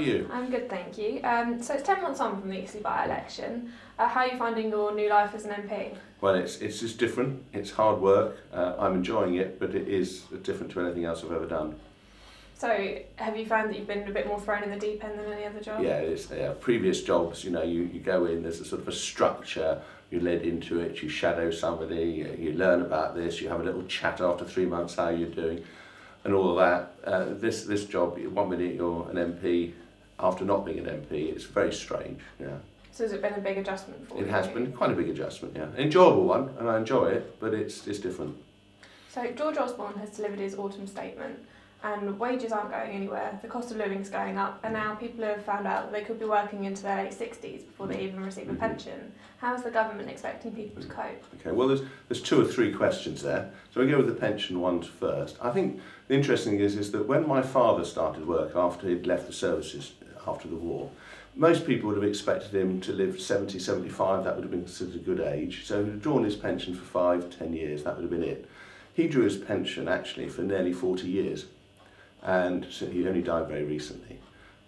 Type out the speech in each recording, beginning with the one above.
are you? I'm good, thank you. So it's 10 months on from the Eastleigh by-election. How are you finding your new life as an MP? Well, it's just different. It's hard work. I'm enjoying it, but it is different to anything else I've ever done. So have you found that you've been a bit more thrown in the deep end than any other job? Yeah, it's previous jobs. You know, you go in. There's a sort of a structure. You're led into it. You shadow somebody. You learn about this. You have a little chat after 3 months how you're doing, and all of that. This job, 1 minute you're an MP. After not being an MP, it's very strange. Yeah. So has it been a big adjustment for you? It has been quite a big adjustment. Yeah, an enjoyable one, and I enjoy it, but it's different. So George Osborne has delivered his autumn statement, and wages aren't going anywhere, the cost of living is going up, and now people have found out that they could be working into their late 60s before they even receive a pension. How is the government expecting people to cope? Okay, well there's 2 or 3 questions there. So I'll go with the pension ones first. I think the interesting thing is that when my father started work after he'd left the services after the war, most people would have expected him to live 70, 75, that would have been considered a good age. So he'd have drawn his pension for 5, 10 years, that would have been it. He drew his pension actually for nearly 40 years. And so he only died very recently.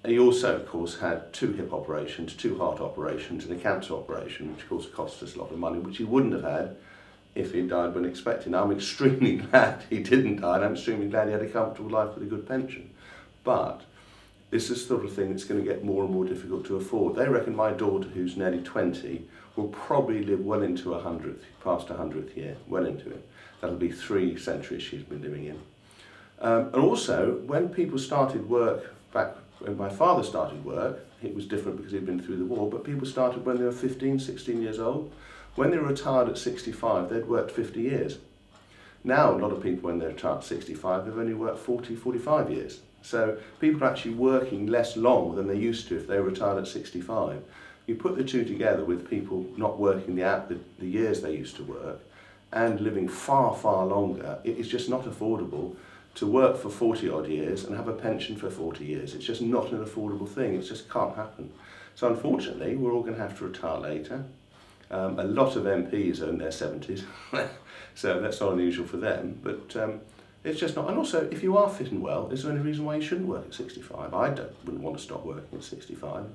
He also, of course, had 2 hip operations, 2 heart operations, and a cancer operation, which of course cost us a lot of money, which he wouldn't have had if he died when expected. Now, I'm extremely glad he didn't die, and I'm extremely glad he had a comfortable life with a good pension. But this is the sort of thing that's going to get more and more difficult to afford. They reckon my daughter, who's nearly 20, will probably live well into 100th, past 100th year, well into it. That'll be 3 centuries she's been living in. And also, when people started work, back when my father started work, it was different because he'd been through the war, but people started when they were 15, 16 years old. When they were retired at 65, they'd worked 50 years. Now, a lot of people, when they're retired at 65, they've only worked 40, 45 years. So people are actually working less long than they used to if they were retired at 65. You put the 2 together with people not working the years they used to work and living far, far longer, it is just not affordable to work for 40 odd years and have a pension for 40 years. It's just not an affordable thing. It just can't happen. So unfortunately, we're all going to have to retire later. A lot of MPs are in their 70s, so that's not unusual for them, but it's just not. And also, if you are fit and well, is there any reason why you shouldn't work at 65? I wouldn't want to stop working at 65.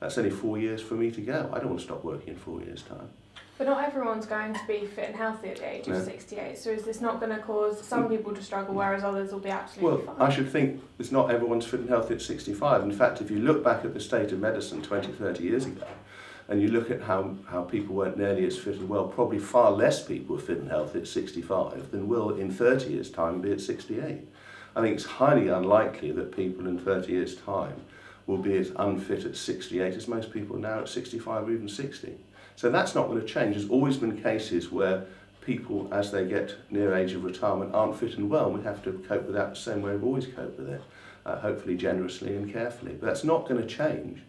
That's only 4 years for me to go. I don't want to stop working in 4 years' time. But not everyone's going to be fit and healthy at the age of 68, so is this not going to cause some people to struggle, whereas others will be absolutely fine? Well, I should think it's not everyone's fit and healthy at 65. In fact, if you look back at the state of medicine 20, 30 years ago, and you look at how people weren't nearly as fit and well, probably far less people were fit and healthy at 65 than will in 30 years' time be at 68. I think it's highly unlikely that people in 30 years' time will be as unfit at 68 as most people now at 65 or even 60. So that's not going to change. There's always been cases where people, as they get near age of retirement, aren't fit and well. We have to cope with that the same way we've always coped with it, hopefully generously and carefully. But that's not going to change.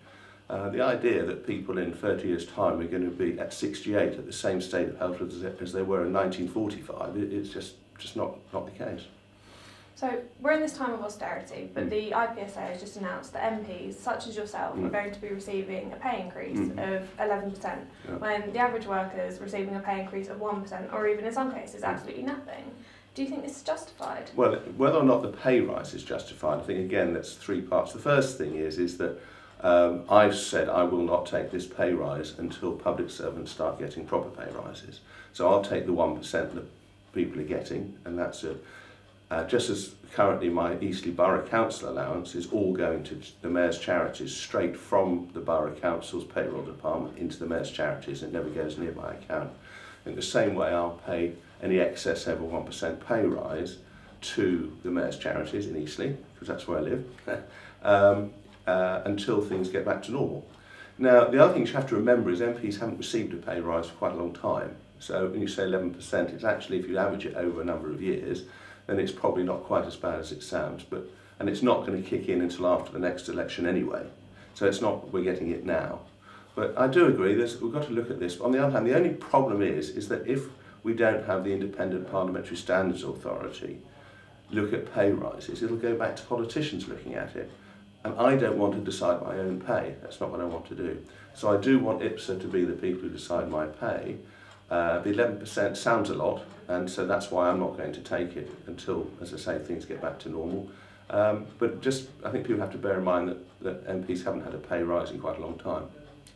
The idea that people in 30 years' time are going to be at 68 at the same state of health as they were in 1945, it's just not the case. So we're in this time of austerity, but the IPSA has just announced that MPs, such as yourself, are going to be receiving a pay increase of 11%, when the average worker is receiving a pay increase of 1%, or even in some cases absolutely nothing. Do you think this is justified? Well, whether or not the pay rise is justified, I think again that's 3 parts. The first thing is that I've said I will not take this pay rise until public servants start getting proper pay rises. So I'll take the 1% that people are getting, and that's just as currently my Eastleigh Borough Council allowance is all going to the Mayor's Charities straight from the Borough Council's payroll department into the Mayor's Charities. It never goes near my account. In the same way, I'll pay any excess over 1% pay rise to the Mayor's Charities in Eastleigh, because that's where I live, until things get back to normal. Now, the other thing you have to remember is MPs haven't received a pay rise for quite a long time. So when you say 11%, it's actually, if you average it over a number of years, then it's probably not quite as bad as it sounds. And it's not going to kick in until after the next election anyway. So it's not, we're getting it now. But I do agree, we've got to look at this. On the other hand, the only problem is that if we don't have the Independent Parliamentary Standards Authority look at pay rises, it'll go back to politicians looking at it. And I don't want to decide my own pay. That's not what I want to do. So I do want IPSA to be the people who decide my pay. The 11% sounds a lot, and so that's why I'm not going to take it until, as I say, things get back to normal. But just, I think people have to bear in mind that MPs haven't had a pay rise in quite a long time.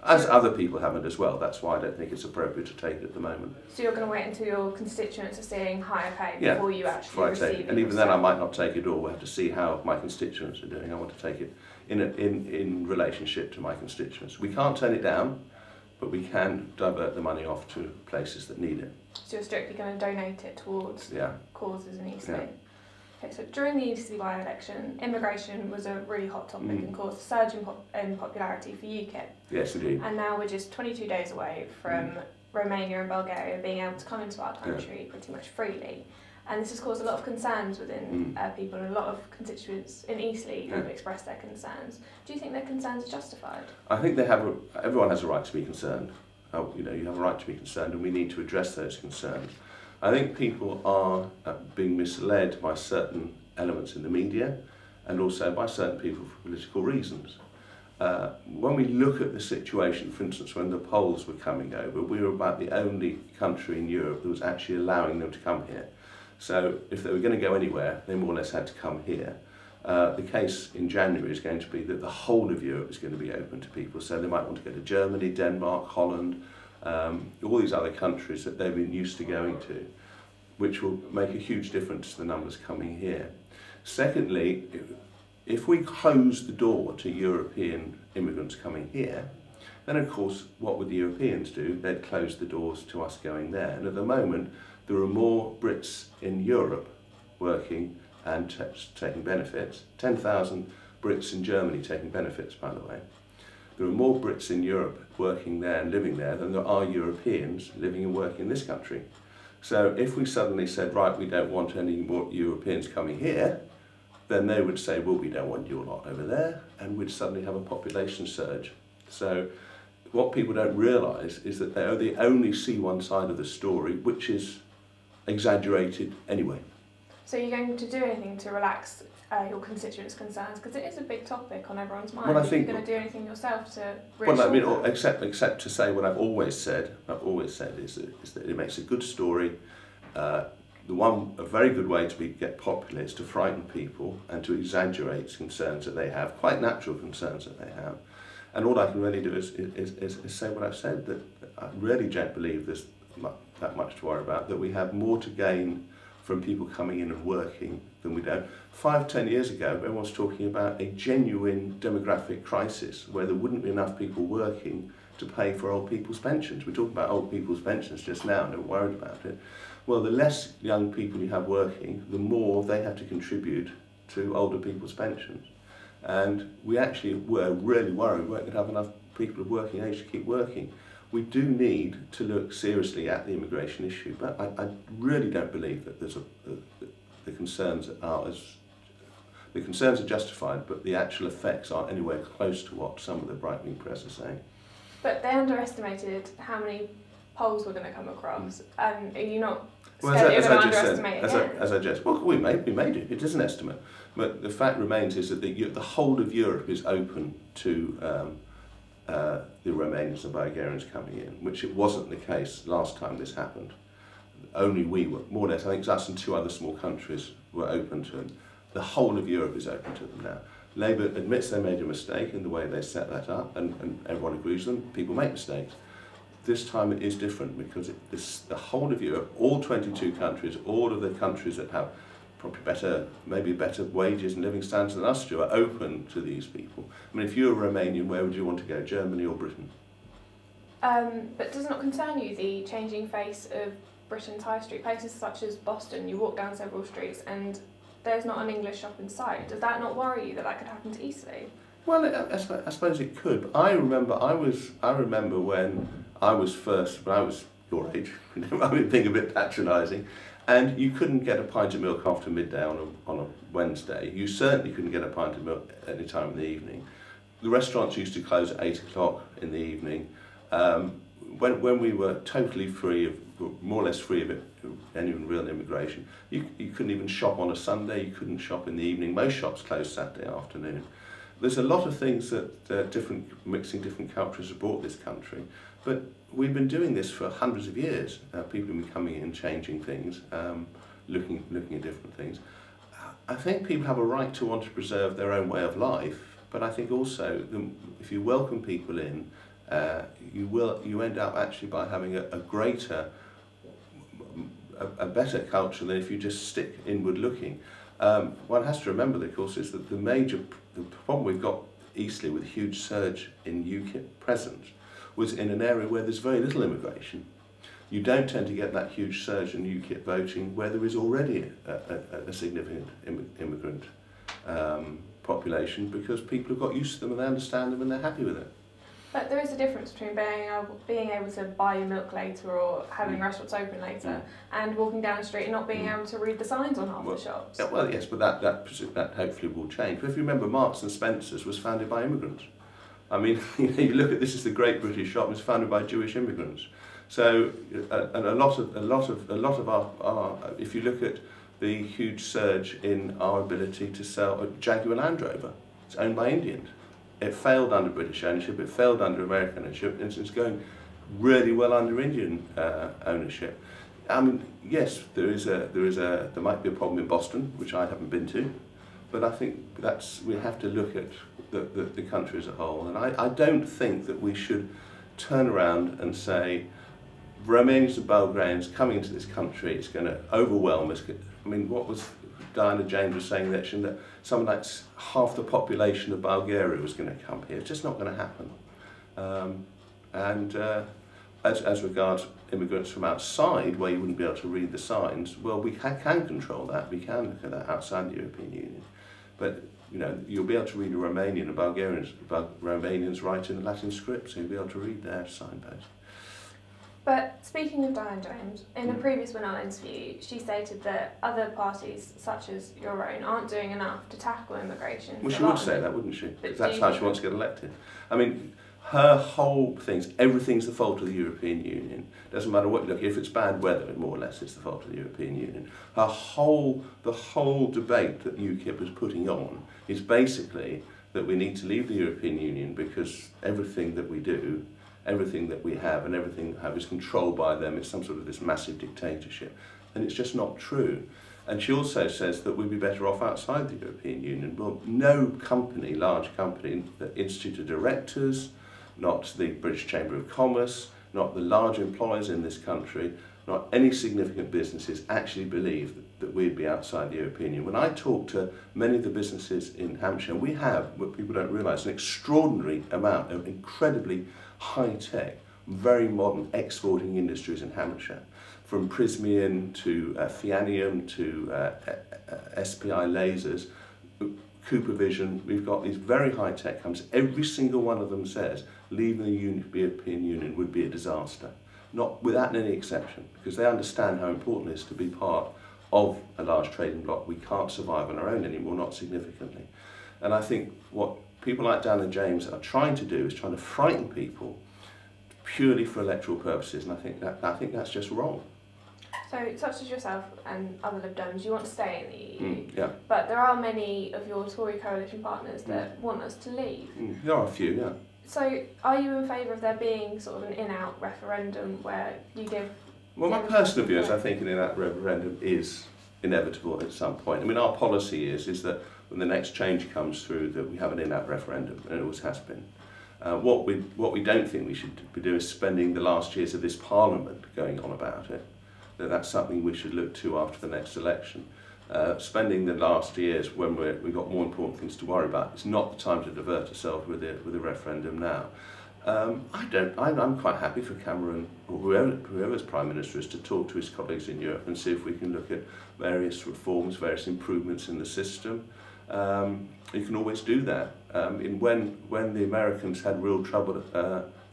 As other people haven't as well. That's why I don't think it's appropriate to take it at the moment. So you're going to wait until your constituents are seeing higher pay before you actually receive it? And even then I might not take it all. We'll have to see how my constituents are doing. I want to take it in relationship to my constituents. We can't turn it down, but we can divert the money off to places that need it. So you're strictly going to donate it towards causes in Eastleigh? Yeah. Okay, so during the Eastleigh by-election, immigration was a really hot topic and caused a surge in popularity for UKIP. Yes, indeed. And now we're just 22 days away from Romania and Bulgaria being able to come into our country pretty much freely. And this has caused a lot of concerns within people, and a lot of constituents in Eastleigh who have expressed their concerns. Do you think their concerns are justified? I think they have. Everyone has a right to be concerned. You know, you have a right to be concerned, and we need to address those concerns. I think people are being misled by certain elements in the media, and also by certain people for political reasons. When we look at the situation, for instance, when the Poles were coming over, we were about the only country in Europe that was actually allowing them to come here. So if they were going to go anywhere, they more or less had to come here. The case in January is going to be that the whole of Europe is going to be open to people, so they might want to go to Germany, Denmark, Holland, all these other countries that they've been used to going to, which will make a huge difference to the numbers coming here. Secondly, if we close the door to European immigrants coming here, then of course what would the Europeans do? They'd close the doors to us going there. And at the moment there are more Brits in Europe working and taking benefits. 10,000 Brits in Germany taking benefits, by the way. There are more Brits in Europe working there and living there than there are Europeans living and working in this country. So if we suddenly said, right, we don't want any more Europeans coming here, then they would say, well, we don't want your lot over there, and we'd suddenly have a population surge. So what people don't realise is that they only see one side of the story, which is exaggerated anyway. So you're going to do anything to relax your constituents' concerns, because it is a big topic on everyone's mind? Well, I think, you're going to do anything yourself to reassure well, I mean, them? except to say what I've always said is that it makes a good story. A very good way to get popular is to frighten people and to exaggerate concerns that they have, quite natural concerns that they have. And all I can really do is say what I've said, that I really don't believe there's that much to worry about, that we have more to gain from people coming in and working than we don't. 5-10 years ago, everyone was talking about a genuine demographic crisis where there wouldn't be enough people working to pay for old people's pensions. We're talking about old people's pensions just now, and they're worried about it. Well, the less young people you have working, the more they have to contribute to older people's pensions. And we actually were really worried we weren't going to have enough people of working age to keep working. We do need to look seriously at the immigration issue, but I really don't believe that there's the concerns are justified, but the actual effects aren't anywhere close to what some of the right-wing press are saying. But they underestimated how many Poles were going to come across. Are you not scared that you're going to underestimate again? As I just, well, we made it. It is an estimate, but the fact remains is that the whole of Europe is open to the Romanians and Bulgarians coming in, which it wasn't the case last time this happened. Only we were, more or less, I think it's us and 2 other small countries were open to them. The whole of Europe is open to them now. Labour admits they made a mistake in the way they set that up, and everyone agrees with them. People make mistakes. This time it is different because the whole of Europe, all 22 countries, all of the countries that have probably maybe better wages and living standards than us do, are open to these people. I mean, if you're a Romanian, where would you want to go, Germany or Britain? But does it not concern you, the changing face of Britain's high street? Places such as Boston, you walk down several streets and there's not an English shop in sight. Does that not worry you that could happen to Eastleigh? Well, I suppose it could. But I remember when I was your age, I mean, being a bit patronising, and you couldn't get a pint of milk after midday on a Wednesday. You certainly couldn't get a pint of milk any time in the evening. The restaurants used to close at 8 o'clock in the evening. When we were totally free more or less free of any real immigration, you couldn't even shop on a Sunday. You couldn't shop in the evening. Most shops closed Saturday afternoon. There's a lot of things that mixing different cultures have brought this country, but we've been doing this for hundreds of years. People have been coming in, changing things, looking at different things. I think people have a right to want to preserve their own way of life, but I think also if you welcome people in, you end up actually by having a greater, a better culture than if you just stick inward looking. One has to remember, of course, is that the problem we've got Eastleigh with a huge surge in UKIP presence was in an area where there's very little immigration. You don't tend to get that huge surge in UKIP voting where there is already a significant immigrant population, because people have got used to them and they understand them and they're happy with it. But there is a difference between being able to buy your milk later or having restaurants open later and walking down the street and not being able to read the signs on half the shops. Yeah, well, yes, but that hopefully will change. But if you remember, Marks and Spencer's was founded by immigrants. I mean, you look at this as the Great British Shop, it was founded by Jewish immigrants. So, and a lot of our, if you look at the huge surge in our ability to sell a Jaguar Land Rover, it's owned by Indians. It failed under British ownership, it failed under American ownership, and it's going really well under Indian ownership. I mean, yes, there might be a problem in Boston, which I haven't been to, but I think we have to look at the country as a whole. And I don't think that we should turn around and say, Romanians and Bulgarians coming into this country, it's going to overwhelm us. I mean, what was Diana James was saying that something like half the population of Bulgaria was going to come here. It's just not going to happen. As regards immigrants from outside, where you wouldn't be able to read the signs, well, we can control that. We can look at that outside the European Union. But you know, you'll be able to read a Romanian and Romanians write in Latin script, so you'll be able to read their signpost. But speaking of Diana James, in a previous WINOL interview, she stated that other parties, such as your own, aren't doing enough to tackle immigration. Well, she would say that, wouldn't she? Because that's how she wants to get elected. I mean, her whole thing, everything's the fault of the European Union. Doesn't matter what you look, if it's bad weather, more or less, it's the fault of the European Union. The whole debate that UKIP is putting on is basically that we need to leave the European Union because everything that we do, everything that we have and everything we have is controlled by them. It's some sort of this massive dictatorship. And it's just not true. And she also says that we'd be better off outside the European Union. Well, no company, large company, the Institute of Directors, not the British Chamber of Commerce, not the large employers in this country, not any significant businesses actually believe that we'd be outside the European Union. When I talk to many of the businesses in Hampshire, we have, what people don't realise, an extraordinary amount of incredibly high-tech, very modern exporting industries in Hampshire, from Prysmian to Fianium to SPI lasers, Cooper Vision. We've got these very high-tech companies. Every single one of them says leaving the European Union would be a disaster, not without any exception, because they understand how important it is to be part of a large trading bloc. We can't survive on our own anymore, not significantly. And I think what people like Diana James are trying to do is trying to frighten people purely for electoral purposes, and I think that's just wrong. So, such as yourself and other Lib Dems, you want to stay in the EU, yeah. But there are many of your Tory coalition partners that want us to leave. There are a few, yeah. So, are you in favour of there being sort of an in-out referendum where you give... Well, my personal view is I think an in-out referendum is inevitable at some point. I mean, our policy is that when the next change comes through, that we have an in-out referendum, and it always has been. What we don't think we should be doing is spending the last years of this Parliament going on about it. That's something we should look to after the next election. Spending the last years when we've got more important things to worry about, it's not the time to divert ourselves with a referendum now. I'm quite happy for Cameron, or whoever's Prime Minister is, to talk to his colleagues in Europe and see if we can look at various reforms, various improvements in the system. You can always do that. When the Americans had real trouble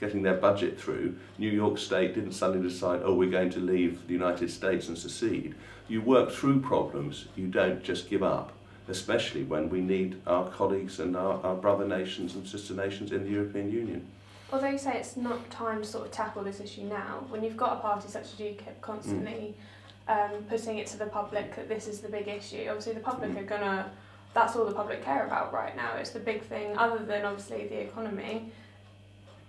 getting their budget through, New York State didn't suddenly decide, oh, we're going to leave the United States and secede. You work through problems, you don't just give up, especially when we need our colleagues and our brother nations and sister nations in the European Union. Although you say it's not time to sort of tackle this issue now, when you've got a party such as UKIP constantly putting it to the public that this is the big issue, obviously the public are gonna, that's all the public care about right now. It's the big thing, other than obviously the economy.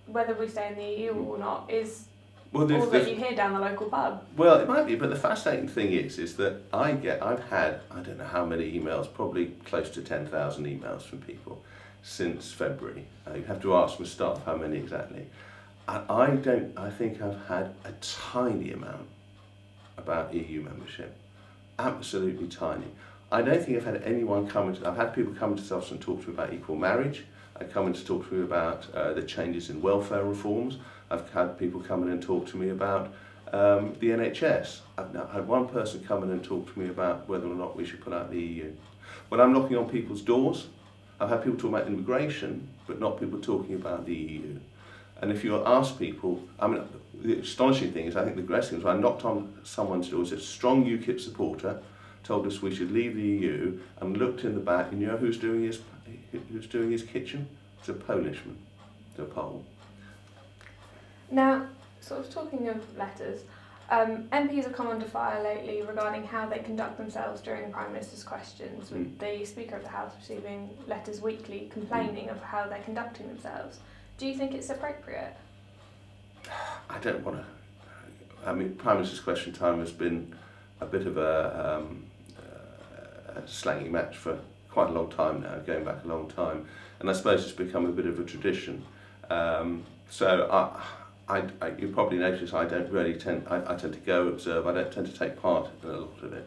Whether we stay in the EU or not is or that you hear down the local pub. Well, it might be, but the fascinating thing is that I've had, I don't know how many emails, probably close to 10,000 emails from people since February. You have to ask my staff how many exactly. I think I've had a tiny amount about EU membership, absolutely tiny. I don't think I've had anyone I've had people come to us and talk to me about equal marriage. I've come in to talk to me about the changes in welfare reforms. I've had people come in and talk to me about the NHS. I've now had one person come in and talk to me about whether or not we should put out the EU. When I'm knocking on people's doors, I've had people talk about immigration, but not people talking about the EU. And if you ask people, I mean, the astonishing thing is, I think the aggressive was when I knocked on someone's door as a strong UKIP supporter, told us we should leave the EU, and looked in the back, and you know who's doing his kitchen? It's a Polishman, to a Pole. Now, sort of talking of letters, MPs have come under fire lately regarding how they conduct themselves during Prime Minister's questions, with the Speaker of the House receiving letters weekly complaining of how they're conducting themselves. Do you think it's appropriate? I don't want to. I mean, Prime Minister's question time has been a bit of a slanging match for quite a long time now, going back a long time, and I suppose it's become a bit of a tradition. So you probably notice I don't really tend to go observe. I don't tend to take part in a lot of it.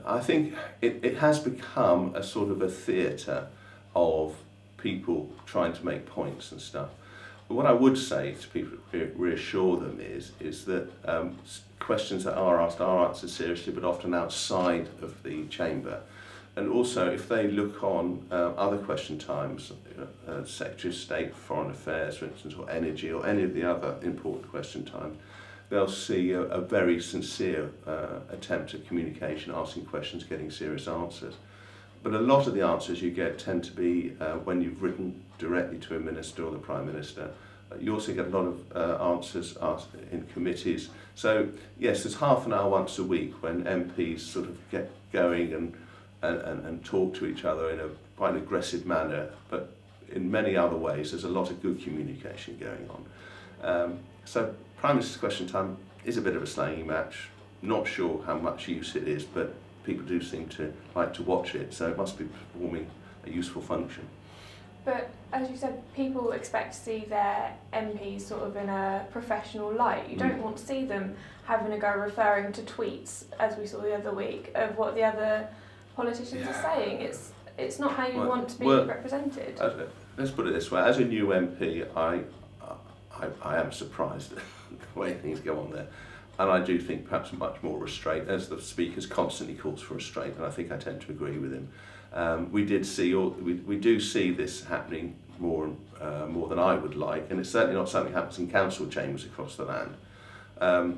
I think it has become a sort of a theatre of people trying to make points and stuff. But what I would say to people to reassure them is that questions that are asked are answered seriously, but often outside of the chamber. And also, if they look on other question times, Secretary of State, Foreign Affairs, for instance, or Energy, or any of the other important question times, they'll see a very sincere attempt at communication, asking questions, getting serious answers. But a lot of the answers you get tend to be when you've written directly to a minister or the Prime Minister. You also get a lot of answers asked in committees. So yes, there's half an hour once a week when MPs sort of get going and talk to each other in a quite aggressive manner, but in many other ways there's a lot of good communication going on. So Prime Minister's question time is a bit of a slanging match. Not sure how much use it is, but people do seem to like to watch it, so it must be performing a useful function. But as you said, people expect to see their MPs sort of in a professional light. You don't want to see them having a go referring to tweets, as we saw the other week, of what the other politicians are saying. It's not how you want to be represented. Let's put it this way: as a new MP, I am surprised at the way things go on there, and I do think perhaps much more restraint, as the Speaker constantly calls for restraint, and I think I tend to agree with him. We do see this happening more than I would like, and it's certainly not something that happens in council chambers across the land.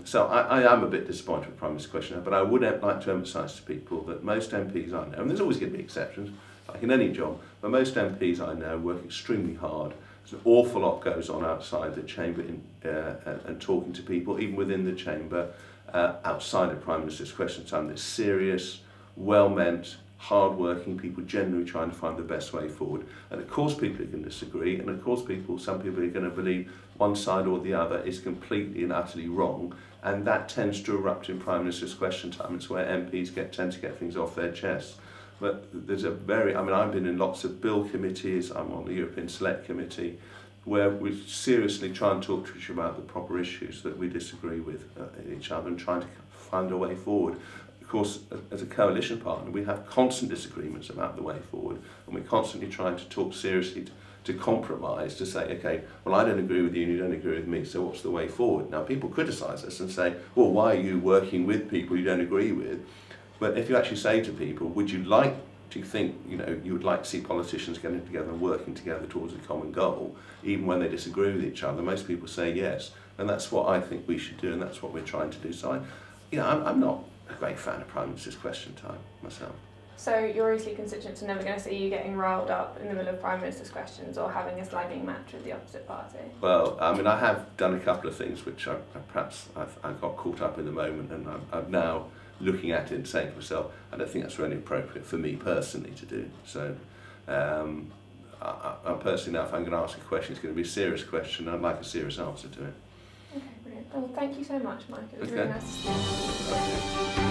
So I am a bit disappointed with Prime Minister's question, but I would like to emphasise to people that most MPs I know, and there's always going to be exceptions, like in any job, but most MPs I know work extremely hard. There's an awful lot goes on outside the chamber and talking to people, even within the chamber, outside of Prime Minister's question time. That's serious, well-meant, hard-working people generally trying to find the best way forward. And of course people are going to disagree, and of course some people are going to believe one side or the other is completely and utterly wrong, and that tends to erupt in Prime Minister's question time. It's where MPs tend to get things off their chests. But there's I've been in lots of bill committees, I'm on the European Select Committee, where we seriously try and talk to each other about the proper issues that we disagree with each other and trying to find a way forward. Of course, as a coalition partner, we have constant disagreements about the way forward, and we're constantly trying to talk seriously to compromise, to say, okay, well, I don't agree with you and you don't agree with me, so what's the way forward? Now, people criticise us and say, well, why are you working with people you don't agree with? But if you actually say to people, do you think, you would like to see politicians getting together and working together towards a common goal, even when they disagree with each other? Most people say yes, and that's what I think we should do, and that's what we're trying to do. So I'm not a great fan of Prime Minister's question time myself. So your Eastleigh constituents are never going to see you getting riled up in the middle of Prime Minister's questions or having a slagging match with the opposite party? Well, I have done a couple of things which I got caught up in the moment, and I'm now looking at it and saying to myself, I don't think that's really appropriate for me personally to do. So I'm personally now, if I'm going to ask a question, it's going to be a serious question, and I'd like a serious answer to it. Okay, brilliant. Well, thank you so much, Mike. It was really nice to see you. Okay.